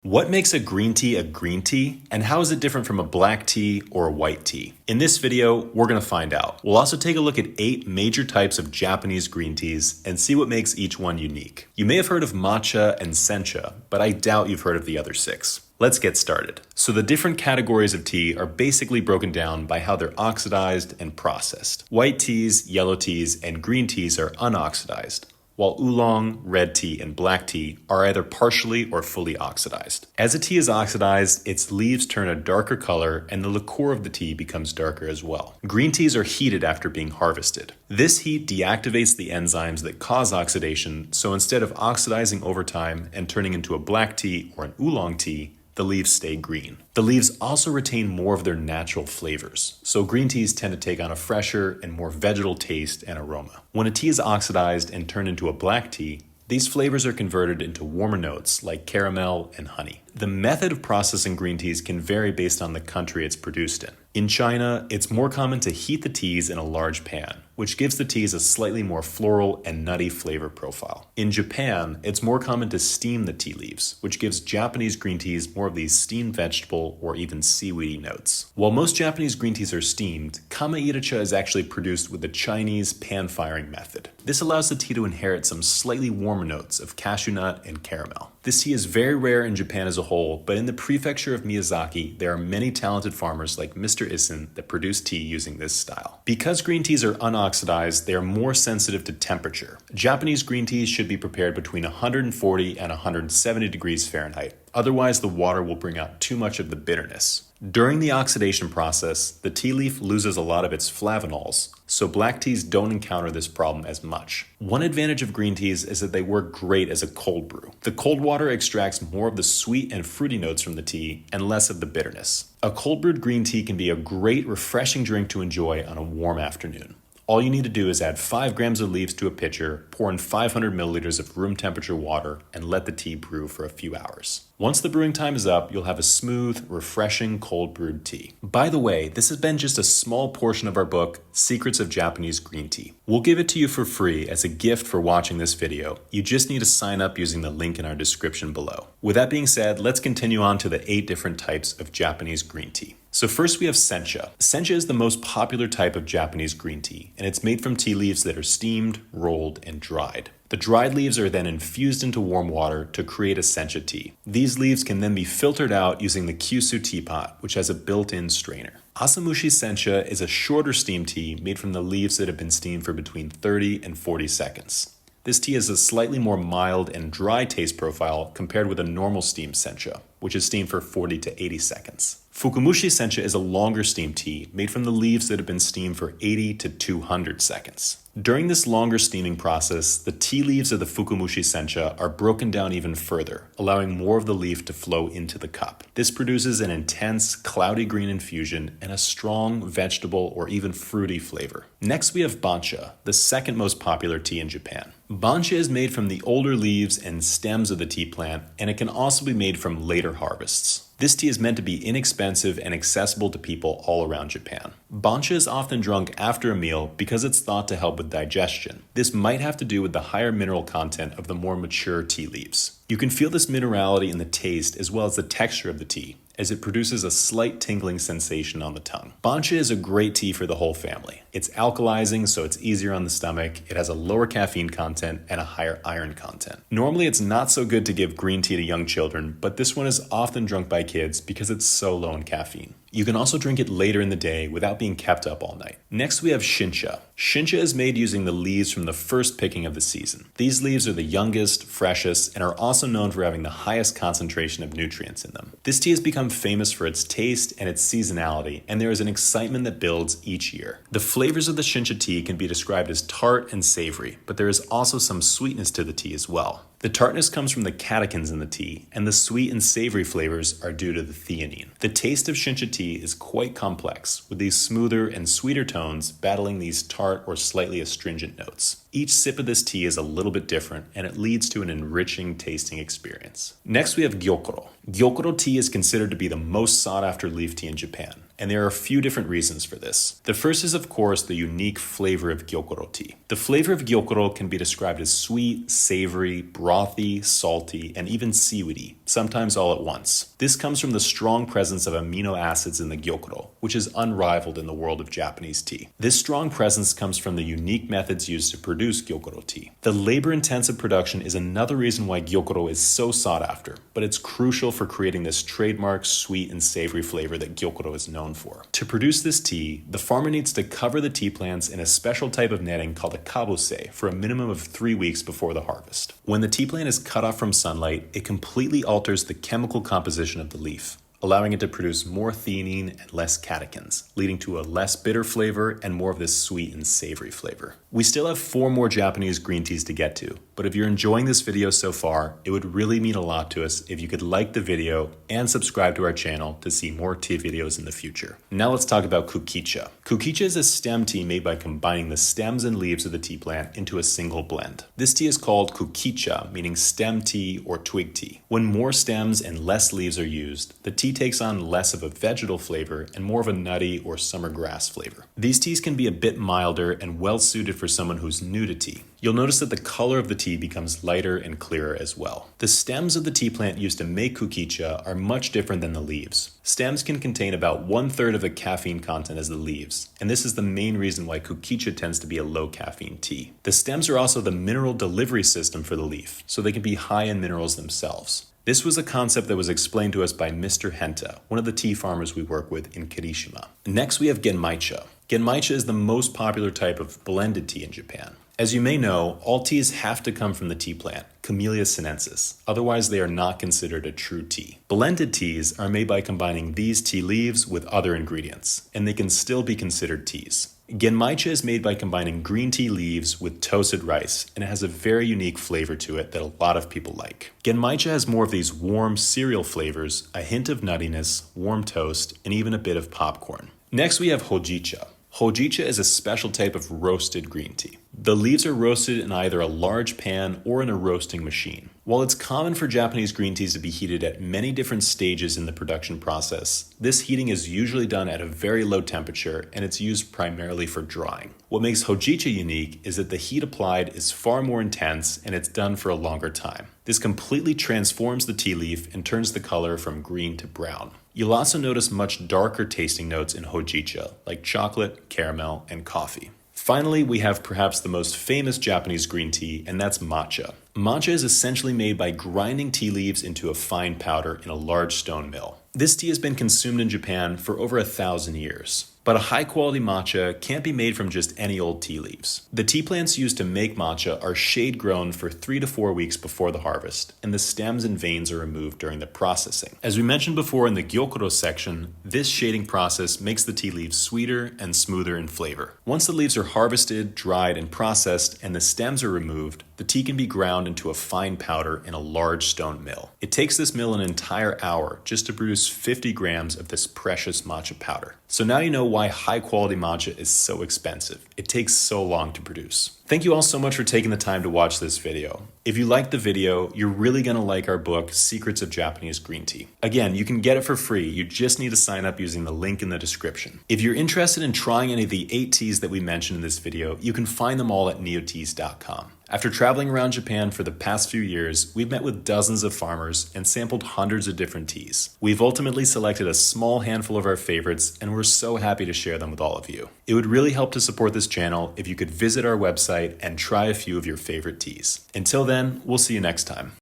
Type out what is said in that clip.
What makes a green tea, and how is it different from a black tea or a white tea? In this video, we're going to find out. We'll also take a look at 8 major types of Japanese green teas and see what makes each one unique. You may have heard of matcha and sencha, but I doubt you've heard of the other 6. Let's get started. So the different categories of tea are basically broken down by how they're oxidized and processed. White teas, yellow teas, and green teas are unoxidized, while oolong, red tea, and black tea are either partially or fully oxidized. As a tea is oxidized, its leaves turn a darker color and the liqueur of the tea becomes darker as well. Green teas are heated after being harvested. This heat deactivates the enzymes that cause oxidation, so instead of oxidizing over time and turning into a black tea or an oolong tea, the leaves stay green. The leaves also retain more of their natural flavors, so green teas tend to take on a fresher and more vegetal taste and aroma. When a tea is oxidized and turned into a black tea, these flavors are converted into warmer notes like caramel and honey. The method of processing green teas can vary based on the country it's produced in. In China, it's more common to heat the teas in a large pan, which gives the teas a slightly more floral and nutty flavor profile. In Japan, it's more common to steam the tea leaves, which gives Japanese green teas more of these steamed vegetable or even seaweedy notes. While most Japanese green teas are steamed, Hojicha is actually produced with the Chinese pan-firing method. This allows the tea to inherit some slightly warmer notes of cashew nut and caramel. This tea is very rare in Japan as a whole, but in the prefecture of Miyazaki, there are many talented farmers like Mr. Isen that produce tea using this style. Because green teas are unoxidized, they are more sensitive to temperature. Japanese green teas should be prepared between 140 and 170 degrees Fahrenheit. Otherwise, the water will bring out too much of the bitterness. During the oxidation process, the tea leaf loses a lot of its flavonols, so black teas don't encounter this problem as much. One advantage of green teas is that they work great as a cold brew. The cold water extracts more of the sweet and fruity notes from the tea and less of the bitterness. A cold brewed green tea can be a great, refreshing drink to enjoy on a warm afternoon. All you need to do is add 5 grams of leaves to a pitcher, pour in 500 milliliters of room temperature water, and let the tea brew for a few hours. Once the brewing time is up, you'll have a smooth, refreshing cold brewed tea. By the way, this has been just a small portion of our book, Secrets of Japanese Green Tea. We'll give it to you for free as a gift for watching this video. You just need to sign up using the link in our description below. With that being said, let's continue on to the 8 different types of Japanese green tea. So first we have Sencha. Sencha is the most popular type of Japanese green tea, and it's made from tea leaves that are steamed, rolled, and dried. The dried leaves are then infused into warm water to create a Sencha tea. These leaves can then be filtered out using the Kyusu teapot, which has a built-in strainer. Fukamushi Sencha is a shorter steam tea made from the leaves that have been steamed for between 30 and 40 seconds. This tea has a slightly more mild and dry taste profile compared with a normal steamed sencha, which is steamed for 40 to 80 seconds. Fukamushi Sencha is a longer steamed tea made from the leaves that have been steamed for 80 to 200 seconds. During this longer steaming process, the tea leaves of the Fukamushi Sencha are broken down even further, allowing more of the leaf to flow into the cup. This produces an intense, cloudy green infusion and a strong vegetable or even fruity flavor. Next we have Bancha, the second most popular tea in Japan. Bancha is made from the older leaves and stems of the tea plant, and it can also be made from later harvests. This tea is meant to be inexpensive and accessible to people all around Japan. Bancha is often drunk after a meal because it's thought to help with digestion. This might have to do with the higher mineral content of the more mature tea leaves. You can feel this minerality in the taste as well as the texture of the tea, as it produces a slight tingling sensation on the tongue. Bancha is a great tea for the whole family. It's alkalizing, so it's easier on the stomach, it has a lower caffeine content, and a higher iron content. Normally, it's not so good to give green tea to young children, but this one is often drunk by kids because it's so low in caffeine. You can also drink it later in the day without being kept up all night. Next, we have Shincha. Shincha is made using the leaves from the first picking of the season. These leaves are the youngest, freshest, and are also known for having the highest concentration of nutrients in them. This tea has become famous for its taste and its seasonality, and there is an excitement that builds each year. The flavors of the Shincha tea can be described as tart and savory, but there is also some sweetness to the tea as well. The tartness comes from the catechins in the tea, and the sweet and savory flavors are due to the theanine. The taste of Shincha tea is quite complex, with these smoother and sweeter tones battling these tart or slightly astringent notes. Each sip of this tea is a little bit different, and it leads to an enriching tasting experience. Next, we have Gyokuro. Gyokuro tea is considered to be the most sought-after leaf tea in Japan, and there are a few different reasons for this. The first is, of course, the unique flavor of Gyokuro tea. The flavor of Gyokuro can be described as sweet, savory, brothy, salty, and even seaweedy, sometimes all at once. This comes from the strong presence of amino acids in the Gyokuro, which is unrivaled in the world of Japanese tea. This strong presence comes from the unique methods used to produce Gyokuro tea. The labor-intensive production is another reason why Gyokuro is so sought after, but it's crucial for creating this trademark sweet and savory flavor that Gyokuro is known for. To produce this tea, the farmer needs to cover the tea plants in a special type of netting called a kabuse for a minimum of 3 weeks before the harvest. When the tea plant is cut off from sunlight, it completely alters the chemical composition of the leaf, allowing it to produce more theanine and less catechins, leading to a less bitter flavor and more of this sweet and savory flavor. We still have 4 more Japanese green teas to get to, but if you're enjoying this video so far, it would really mean a lot to us if you could like the video and subscribe to our channel to see more tea videos in the future. Now let's talk about Kukicha. Kukicha is a stem tea made by combining the stems and leaves of the tea plant into a single blend. This tea is called Kukicha, meaning stem tea or twig tea. When more stems and less leaves are used, the tea takes on less of a vegetal flavor and more of a nutty or summer grass flavor. These teas can be a bit milder and well suited for someone who's new to tea. You'll notice that the color of the tea becomes lighter and clearer as well. The stems of the tea plant used to make Kukicha are much different than the leaves. Stems can contain about 1/3 of the caffeine content as the leaves, and this is the main reason why Kukicha tends to be a low caffeine tea. The stems are also the mineral delivery system for the leaf, so they can be high in minerals themselves. This was a concept that was explained to us by Mr. Henta, one of the tea farmers we work with in Kirishima. Next, we have Genmaicha. Genmaicha is the most popular type of blended tea in Japan. As you may know, all teas have to come from the tea plant, Camellia sinensis, otherwise they are not considered a true tea. Blended teas are made by combining these tea leaves with other ingredients, and they can still be considered teas. Genmaicha is made by combining green tea leaves with toasted rice, and it has a very unique flavor to it that a lot of people like. Genmaicha has more of these warm cereal flavors, a hint of nuttiness, warm toast, and even a bit of popcorn. Next we have Hojicha. Hojicha is a special type of roasted green tea. The leaves are roasted in either a large pan or in a roasting machine. While it's common for Japanese green teas to be heated at many different stages in the production process, this heating is usually done at a very low temperature and it's used primarily for drying. What makes Hojicha unique is that the heat applied is far more intense and it's done for a longer time. This completely transforms the tea leaf and turns the color from green to brown. You'll also notice much darker tasting notes in Hojicha, like chocolate, caramel, and coffee. Finally, we have perhaps the most famous Japanese green tea, and that's matcha. Matcha is essentially made by grinding tea leaves into a fine powder in a large stone mill. This tea has been consumed in Japan for over 1,000 years. But a high-quality matcha can't be made from just any old tea leaves. The tea plants used to make matcha are shade-grown for 3 to 4 weeks before the harvest, and the stems and veins are removed during the processing. As we mentioned before in the Gyokuro section, this shading process makes the tea leaves sweeter and smoother in flavor. Once the leaves are harvested, dried, and processed, and the stems are removed, the tea can be ground into a fine powder in a large stone mill. It takes this mill an entire hour just to produce 50 grams of this precious matcha powder. So now you know why high-quality matcha is so expensive. It takes so long to produce. Thank you all so much for taking the time to watch this video. If you liked the video, you're really going to like our book, Secrets of Japanese Green Tea. Again, you can get it for free. You just need to sign up using the link in the description. If you're interested in trying any of the 8 teas that we mentioned in this video, you can find them all at neoteas.com. After traveling around Japan for the past few years, we've met with dozens of farmers and sampled hundreds of different teas. We've ultimately selected a small handful of our favorites, and we're so happy to share them with all of you. It would really help to support this channel if you could visit our website and try a few of your favorite teas. Until then, we'll see you next time.